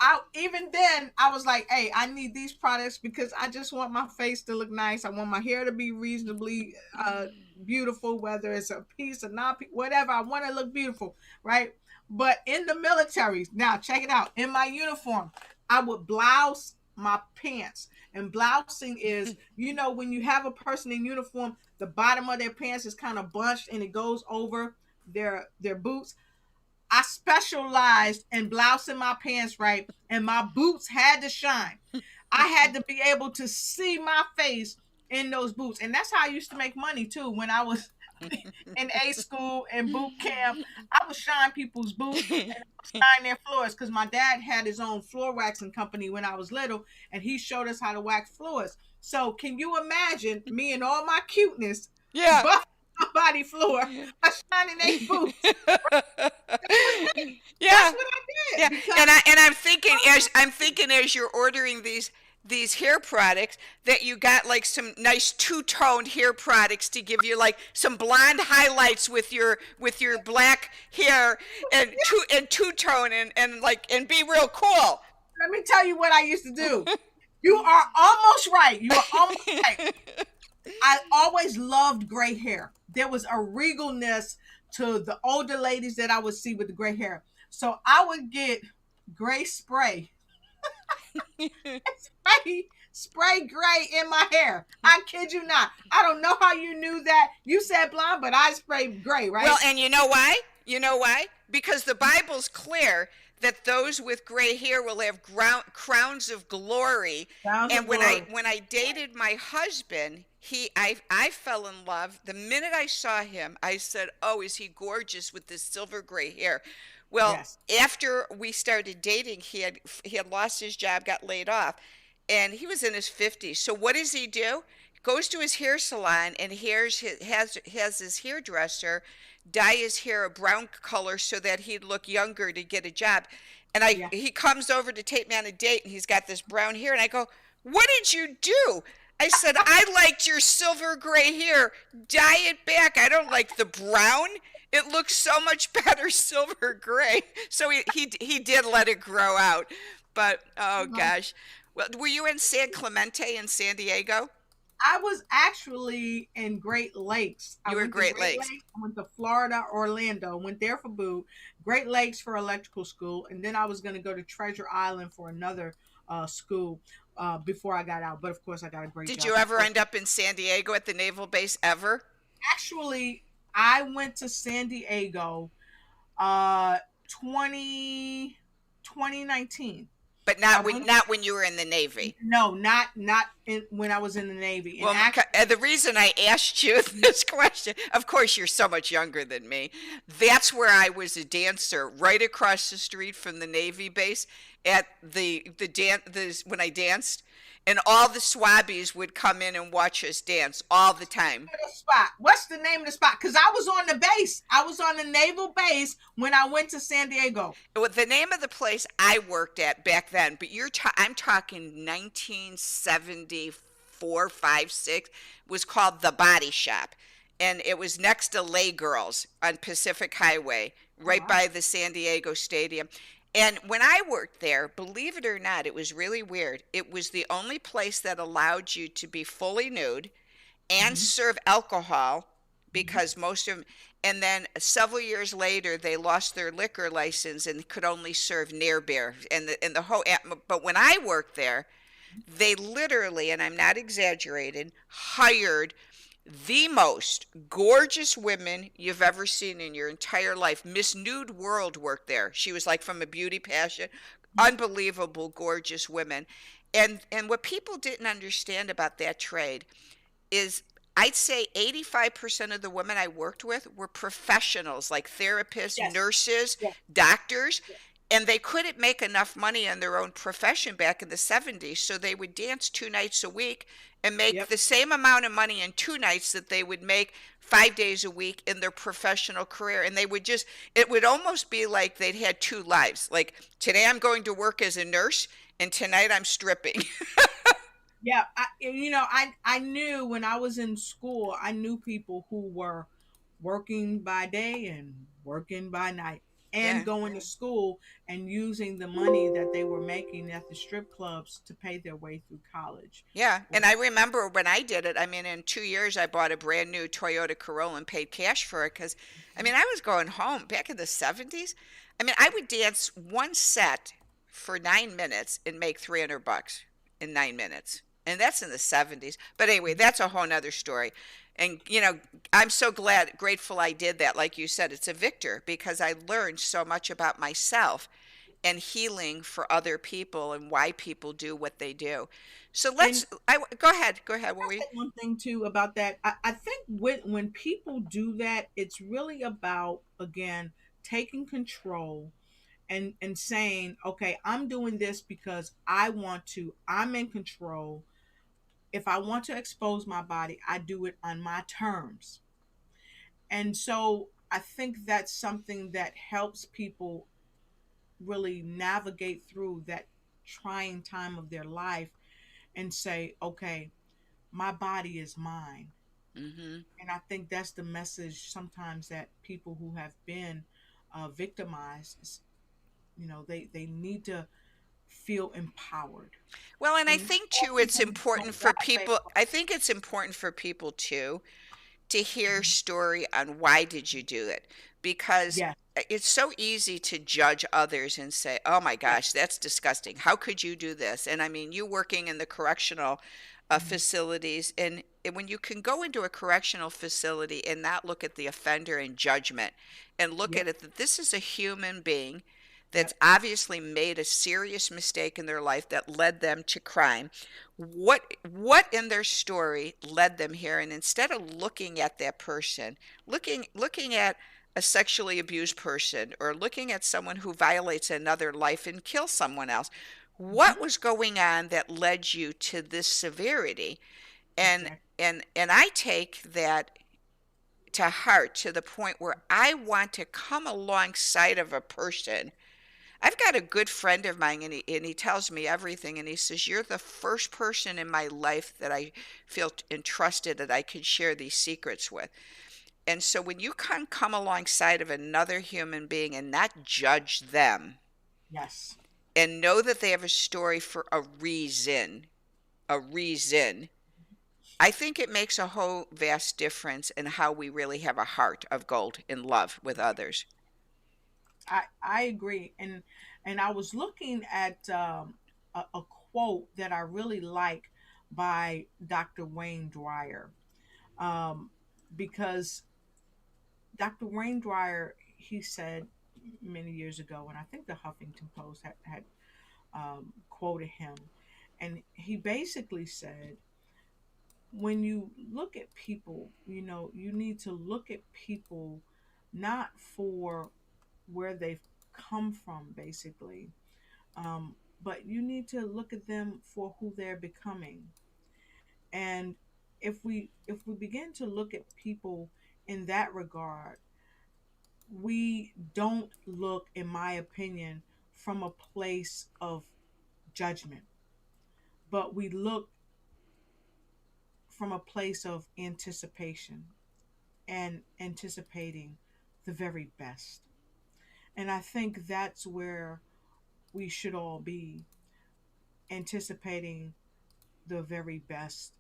I even then I was like, hey, I need these products because I just want my face to look nice. I want my hair to be reasonably beautiful, whether it's a piece or not, whatever. I want to look beautiful, right? But in the military, now check it out. In my uniform, I would blouse my pants. And blousing is, when you have a person in uniform, the bottom of their pants is kind of bunched and it goes over their boots. I specialized in blousing my pants right, and my boots had to shine. I had to be able to see my face in those boots, and that's how I used to make money too. When I was in A school and boot camp, I would shine people's boots and I would shine their floors because my dad had his own floor waxing company when I was little, and he showed us how to wax floors. So, can you imagine me and all my cuteness Yeah. buff my body floor by shining their boots? That was me. That's Yeah. what I Yeah. did because And I'm thinking as you're ordering these hair products that you got like some nice two-toned hair products to give you like some blonde highlights with your black hair and two-tone and be real cool. let me tell you what I used to do. You are almost right. You are almost right. I always loved gray hair. There was a regalness to the older ladies that I would see with the gray hair. So I would get gray spray, spray gray in my hair. I kid you not. I don't know how you knew that. You said blonde, but I sprayed gray, Well, right? and you know why? You know why? Because the Bible's clear that those with gray hair will have crowns of glory. Sounds And of when I glory. when I dated my husband, I fell in love. The minute I saw him, I said, "Oh, is he gorgeous with this silver gray hair?" Well, Yes. after we started dating, he had lost his job, got laid off, and he was in his 50s. So what does he do? Goes to his hair salon and has his hairdresser dye his hair a brown color so that he'd look younger to get a job. And Yeah. he comes over to take me on a date and he's got this brown hair and I go, "What did you do?" I said, "I liked your silver gray hair. Dye it back. I don't like the brown. It looks so much better silver gray." So he did let it grow out. But oh Uh-huh. gosh. Well, were you in San Clemente in San Diego? I was actually in Great Lakes. I You were went to Great Great Lakes. Lakes. I went to Florida, Orlando. Went there for boot. Great Lakes for electrical school, and then I was going to go to Treasure Island for another school before I got out. But of course, I got a great Did job you ever before. end up in San Diego at the naval base ever? Actually, I went to San Diego. Uh, 20 2019. But I not when went. not when you were in the Navy. No, not when I was in the Navy. And Well, actually, the reason I asked you this question, of course, you're so much younger than me. That's where I was a dancer, right across the street from the Navy base at when I danced, and all the swabbies would come in and watch us dance all the time. the spot. What's the name of the spot? Because I was on the base. I was on the naval base when I went to San Diego. Well, the name of the place I worked at back then, but I'm talking 1974, 5, 6, was called The Body Shop. And it was next to Lay Girls on Pacific Highway, Oh right wow. by the San Diego Stadium. And when I worked there, believe it or not, it was really weird. It was the only place that allowed you to be fully nude and Mm-hmm. serve alcohol Mm-hmm. because most of them, and then several years later they lost their liquor license and could only serve near beer and the whole. But when I worked there, they literally, and I'm not exaggerating, hired the most gorgeous women you've ever seen in your entire life. Miss Nude World worked there. She was like from a beauty pageant, unbelievable gorgeous women. And what people didn't understand about that trade is I'd say 85% of the women I worked with were professionals like therapists, Yes. nurses, Yes. doctors, Yes. and they couldn't make enough money in their own profession back in the 70s, so they would dance 2 nights a week and make Yep. the same amount of money in 2 nights that they would make 5 days a week in their professional career. And they would just, it would almost be like they'd had two lives. Like, today I'm going to work as a nurse, and tonight I'm stripping. Yeah. I knew when I was in school, I knew people who were working by day and working by night and Yeah. going to school and using the money that they were making at the strip clubs to pay their way through college. Yeah, Or and I remember when I did it, I mean, in 2 years, I bought a brand new Toyota Corolla and paid cash for it because, I mean, I was going home back in the 70s. I mean, I would dance one set for 9 minutes and make $300 in 9 minutes. And that's in the 70s. But anyway, that's a whole nother story. And, I'm so grateful I did that. Like you said, it's a victor because I learned so much about myself and healing for other people and why people do what they do. So and go ahead. Go ahead. What I were you? think one thing too about that, I think when people do that, it's really about, again, taking control and saying, okay, I'm doing this because I want to. I'm in control. If I want to expose my body, I do it on my terms. And so I think that's something that helps people really navigate through that trying time of their life and say, okay, my body is mine. Mm-hmm. And I think that's the message sometimes that people who have been victimized, they need to feel empowered. Well, and I And not think too, always it's when important for God say, people. I think it's important for people too to hear story on why did you do it, because yes, it's so easy to judge others and say, oh my yes, gosh, that's disgusting, how could you do this? And I mean, you working in the correctional mhm, facilities, and when you can go into a correctional facility and not look at the offender in judgment and look yep, at it that this is a human being that's yep, obviously made a serious mistake in their life that led them to crime. What in their story led them here? And instead of looking at that person, looking at a sexually abused person or looking at someone who violates another life and kills someone else, mhm, what was going on that led you to this severity? And exactly, and I take that to heart to the point where I want to come alongside of a person. I've got a good friend of mine, and he tells me everything. And he says, you're the first person in my life that I feel entrusted that I can share these secrets with. And so when you can come alongside of another human being and not judge them yes. and know that they have a story for a reason, I think it makes a whole vast difference in how we really have a heart of gold in love with others. I agree, and I was looking at a quote that I really like by Dr. Wayne Dyer, um, because Dr. Wayne Dyer, he said, many years ago, and I think the Huffington Post had quoted him, and he basically said, when you look at people, you need to look at people not for where they've come from, basically, but you need to look at them for who they're becoming. And if we begin to look at people in that regard, we don't look, in my opinion, from a place of judgment, but we look from a place of anticipation and anticipating the very best. And I think that's where we should all be, anticipating the very best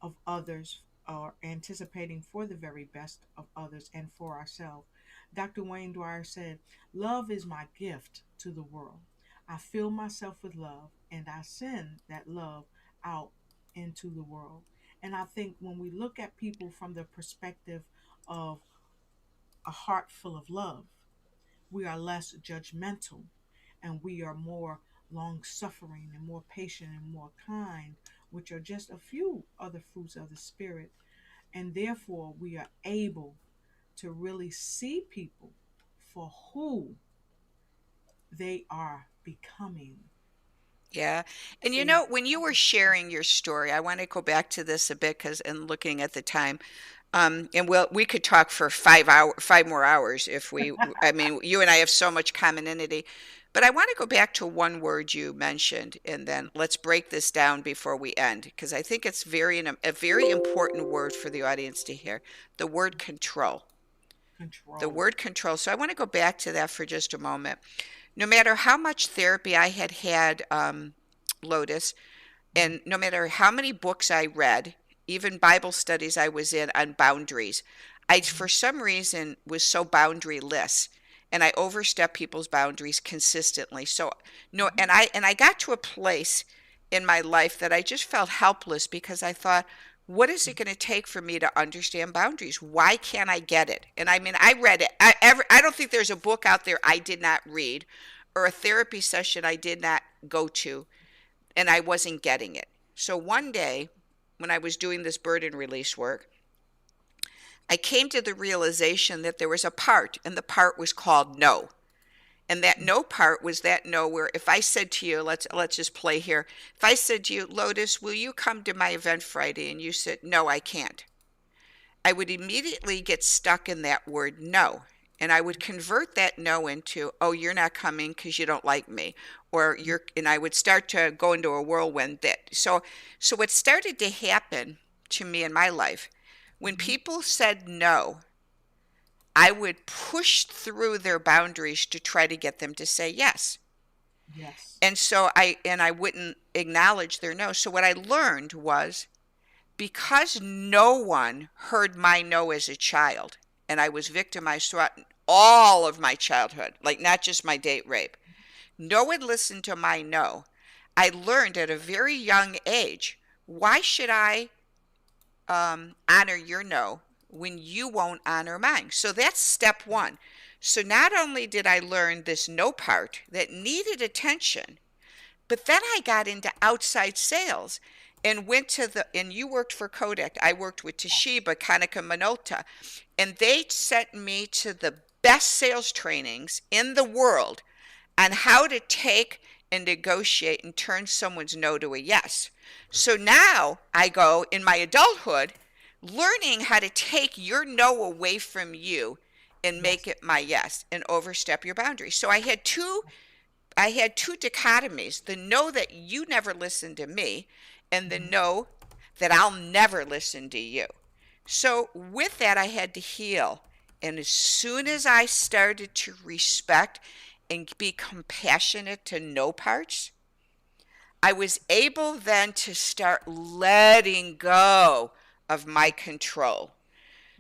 of others, or anticipating for the very best of others and for ourselves. Dr. Wayne Dwyer said, "Love is my gift to the world. I fill myself with love and I send that love out into the world." And I think when we look at people from the perspective of a heart full of love, we are less judgmental, and we are more long suffering and more patient and more kind, which are just a few other fruits of the Spirit. And therefore, we are able to really see people for who they are becoming. Yeah. And you See, know, when you were sharing your story, I want to go back to this a bit because, and looking at the time, and we could talk for 5 more hours if I mean, you and I have so much commonality. But I want to go back to one word you mentioned, and then let's break this down before we end, because I think it's a very important word for the audience to hear. The word control. The control. word control. So I want to go back to that for just a moment. No matter how much therapy I had, Lotus, Mhm. and no matter how many books I read, even Bible studies I was in on boundaries, I, Mhm. for some reason, was so boundaryless, and I overstepped people's boundaries consistently. So, no, Mhm. and I got to a place in my life that I just felt helpless because I thought, what is it going to take for me to understand boundaries? Why can't I get it? And I mean, I read it. I don't think there's a book out there I did not read, or a therapy session I did not go to, and I wasn't getting it. So one day, when I was doing this burden release work, I came to the realization that there was a part, and the part was called no. And that Mhm. no part was that no where if I said to you, let's just play here. If I said to you, Lotus, will you come to my event Friday? And you said, no, I can't. I would immediately get stuck in that word no. And I would convert that no into, oh, you're not coming because you don't like me. Or and I would start to go into a whirlwind so what started to happen to me in my life, when Mhm. people said no, I would push through their boundaries to try to get them to say yes. Yes. And I wouldn't acknowledge their no. So what I learned was, because no one heard my no as a child, and I was victimized throughout all of my childhood, like not just my date rape, no one listened to my no. I learned at a very young age, why should I honor your no when you won't honor mine? So that's step one. So not only did I learn this no part that needed attention, but then I got into outside sales and and you worked for Kodak. I worked with Toshiba, Konica Minolta, and they sent me to the best sales trainings in the world on how to take and negotiate and turn someone's no to a yes. So now I go in my adulthood learning how to take your no away from you and make Yes. it my yes and overstep your boundaries. So I had two dichotomies: the know that you never listen to me, and the Mhm. know that I'll never listen to you. So, with that, I had to heal. And as soon as I started to respect and be compassionate to no parts, I was able then to start letting go of my Yes. control.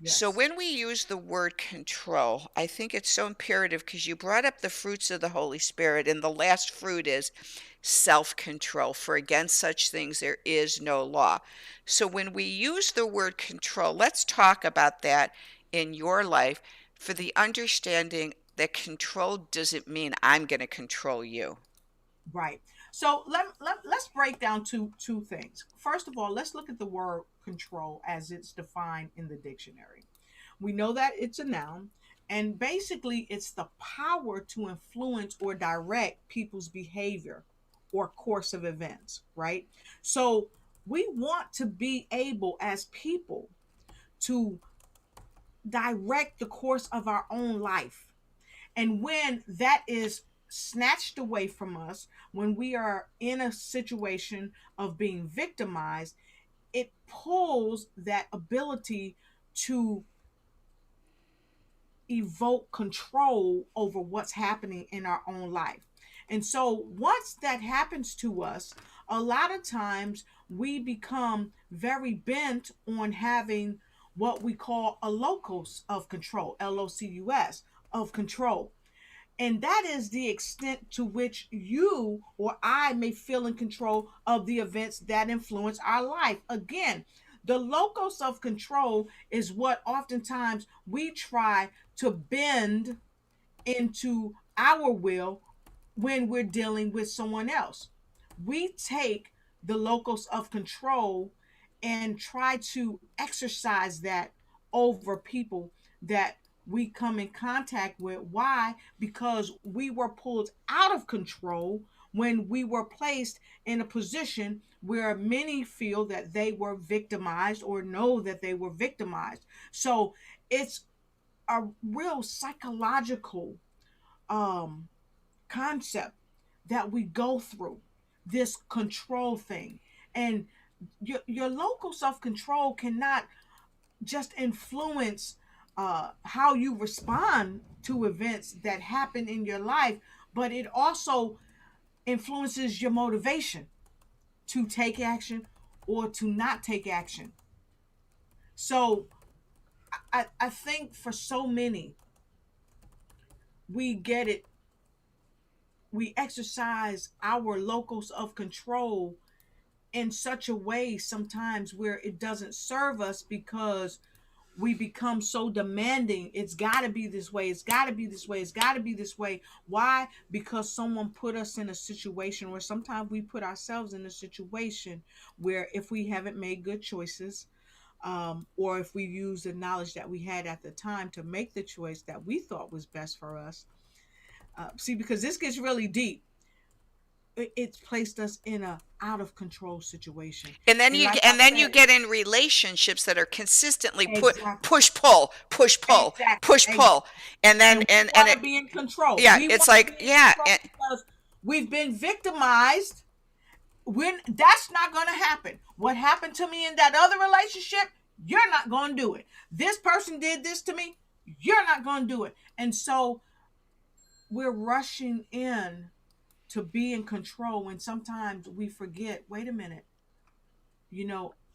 So Yes. when we use the word control, I think it's so imperative because you brought up the fruits of the Holy Spirit, and the last fruit is self control. For against such things there is no law. So when we use the word control, let's talk about that in your life for the understanding that control doesn't mean I'm going to control you. Right. So let's break down two things. First of all, let's look at the word control as it's defined in the dictionary. We know that it's a noun, and basically it's the power to influence or direct people's behavior or course of events, right? So we want to be able as people to direct the course of our own life. And when that is snatched away from us, when we are in a situation of being victimized, it pulls that ability to evoke control over what's happening in our own life. And so once that happens to us, a lot of times we become very bent on having what we call a locus of control, LOCUS, of control. And that is the extent to which you or I may feel in control of the events that influence our life. Again, the locus of control is what oftentimes we try to bend into our will when we're dealing with someone else. We take the locus of control and try to exercise that over people that we come in contact with. Why? Because we were pulled out of control when we were placed in a position where many feel that they were victimized or know that they were victimized. So it's a real psychological um concept that we go through, this control thing. And your local self-control cannot just influence how you respond to events that happen in your life, but it also influences your motivation to take action or to not take action. So I think for so many, we get it, we exercise our locus of control in such a way sometimes where it doesn't serve us because we become so demanding. It's got to be this way. It's got to be this way. It's got to be this way. Why? Because someone put us in a situation, or sometimes we put ourselves in a situation where if we haven't made good choices, or if we use the knowledge that we had at the time to make the choice that we thought was best for us. See, because this gets really deep, it's placed us in a out of control situation. And like I And then you said, get in relationships that are consistently exactly, push pull, push pull, exactly, push pull. And then and we and want to it, be in control. yeah, We it's want to like, be in yeah, control because we've been victimized. When that's not going to happen. What happened to me in that other relationship, you're not going to do it. This person did this to me, you're not going to do it. And so we're rushing in to be in control when sometimes we forget, wait a minute,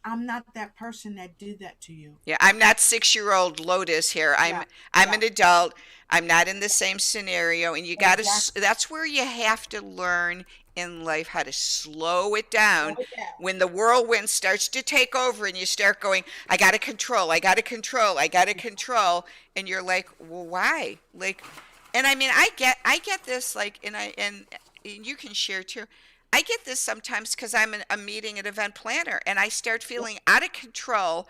I'm not that person that did that to you. yeah, I'm not 6-year-old Lotus here. Yeah, I'm yeah, an adult. I'm not in the same scenario, and you got to exactly. that's where you have to learn in life how to slow it Slow down it down. when the whirlwind starts to take over and you start going, I got to control, I got to control, I got to control, and you're like, well, why? Like, and I mean, I get this, like, and you can share too. I get this sometimes because I'm a meeting and event planner, and I start Yep, feeling out of control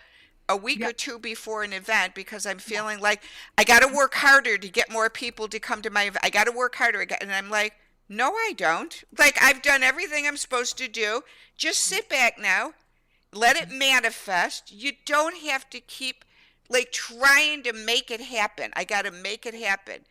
a week or yep, two before an event because I'm yeah. feeling like I got to work harder to get more people to come to my event. I got to work harder. And I'm like, no, I don't. Like, I've done everything I'm supposed to do. Just sit back now. Let it Mhm. manifest. You don't have to keep like trying to make it happen. I got to make it happen.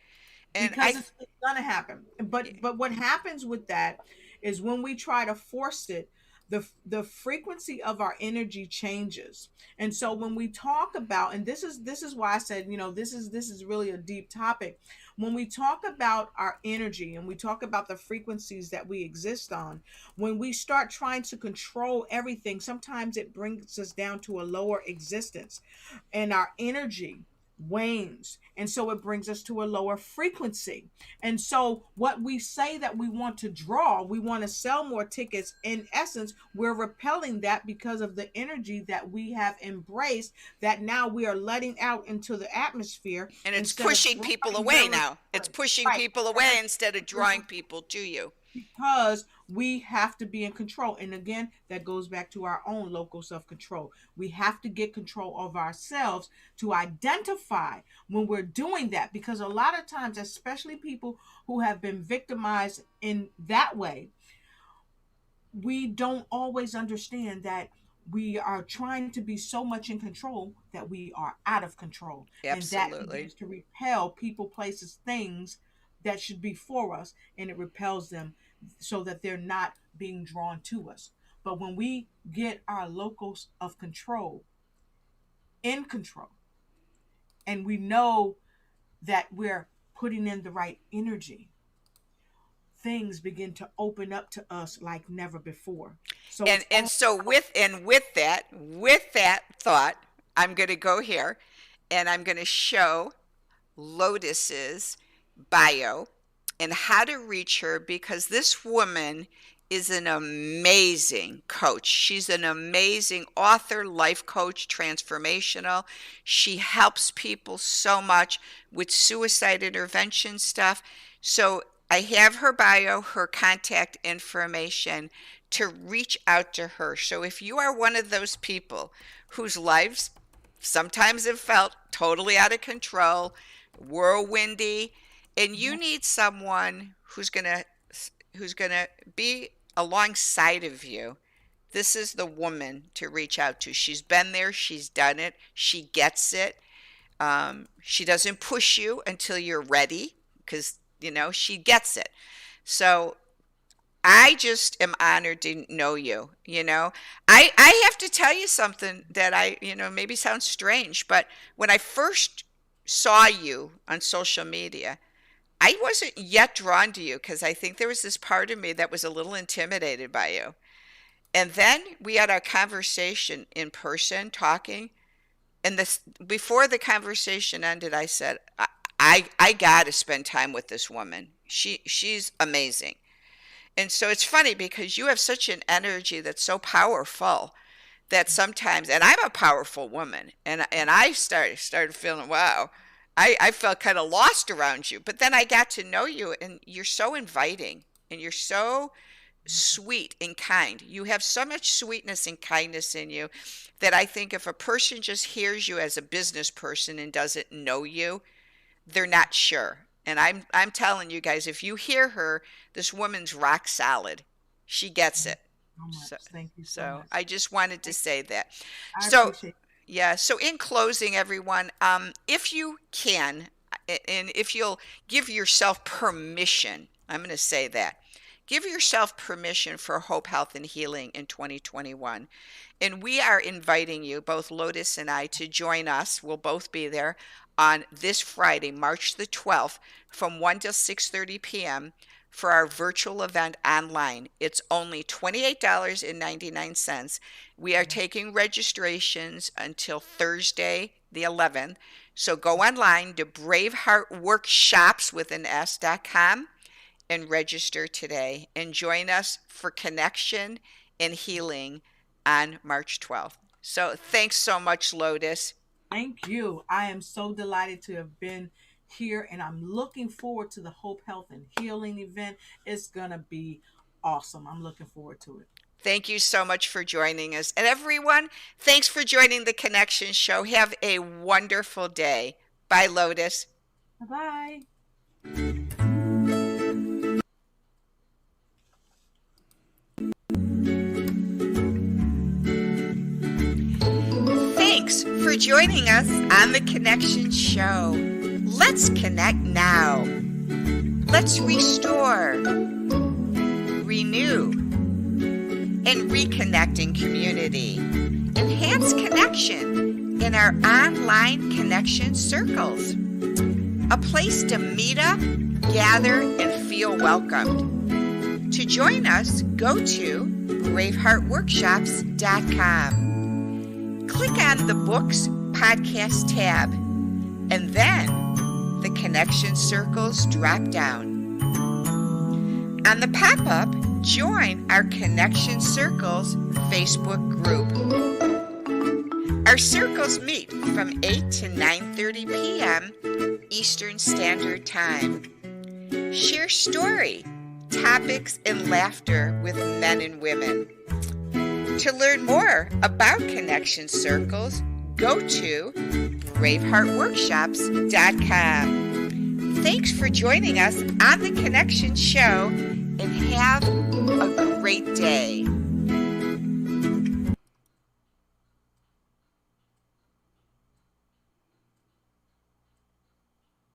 And Because it's gonna happen. But what happens with that is when we try to force it, the frequency of our energy changes. And so when we talk about, and this is why I said, this is really a deep topic. When we talk about our energy and we talk about the frequencies that we exist on, when we start trying to control everything, sometimes it brings us down to a lower existence, and our energy wanes. And so it brings us to a lower frequency. And so what we say that we want to draw, we want to sell more tickets. In essence, we're repelling that because of the energy that we have embraced, that now we are letting out into the atmosphere. And it's instead of pushing people drawing away them. now. It's pushing Right. people away instead of drawing people to you. Because we have to be in control. And again, that goes back to our own local self-control. We have to get control of ourselves to identify when we're doing that, because a lot of times, especially people who have been victimized in that way, we don't always understand that we are trying to be so much in control that we are out of control. And that Absolutely. begins to repel people, places, things that should be for us, and it repels them so that they're not being drawn to us. But when we get our locals of control in control, and we know that we're putting in the right energy, things begin to open up to us like never before. So And so with that thought, I'm going to go here and I'm going to show Lotus's bio and how to reach her, because this woman is an amazing coach. She's an amazing author, life coach, transformational. She helps people so much with suicide intervention stuff. So I have her bio, her contact information to reach out to her. So if you are one of those people whose lives sometimes have felt totally out of control, whirlwindy, and you need someone who's going to be alongside of you, this is the woman to reach out to. She's been there, she's done it, she gets it. She doesn't push you until you're ready, because she gets it. So I just am honored to know you. I have to tell you something that maybe sounds strange, but when I first saw you on social media, I wasn't yet drawn to you, because I think there was this part of me that was a little intimidated by you. And then we had our conversation in person talking, and before the conversation ended, I said, I got to spend time with this woman. She's amazing. And so it's funny because you have such an energy that's so powerful that sometimes, and I'm a powerful woman, and I started feeling, wow, I felt kind of lost around you. But then I got to know you, and you're so inviting, and you're so sweet and kind. You have so much sweetness and kindness in you that I think if a person just hears you as a business person and doesn't know you, they're not sure. And I'm telling you guys, if you hear her, this woman's rock solid. She gets it. so much. So, Thank you so so much. I just wanted to say that. I So appreciate it. yeah, so in closing, everyone, if you can, and if you'll give yourself permission, I'm going to say that. Give yourself permission for hope, health, and healing in 2021. And we are inviting you, both Lotus and I, to join us. We'll both be there on this Friday, March the 12th, from 1 to 6:30 p.m. for our virtual event online. It's only $28.99. We are taking registrations until Thursday, the 11th. So go online to braveheartworkshops with an S.com and register today, and join us for connection and healing on March 12th. So thanks so much, Lotus. Thank you. I am so delighted to have been here, and I'm looking forward to the Hope, Health, and Healing event. It's going to be awesome. I'm looking forward to it. Thank you so much for joining us. And everyone, thanks for joining the Connection Show. Have a wonderful day. Bye, Lotus. Bye-bye. Thanks for joining us on the Connection Show. Let's connect now. Let's restore, renew, and reconnect in community. Enhance connection in our online connection circles. A place to meet up, gather, and feel welcomed. To join us, go to braveheartworkshops.com. Click on the Books Podcast tab. And then the connection circles drop down. On the pop-up, join our Connection Circles Facebook group. Our circles meet from 8 to 9:30 p.m. Eastern Standard Time. Share story, topics, and laughter with men and women. To learn more about Connection Circles, go to braveheartworkshops.com. Thanks for joining us on the Connection Show, and have a great day.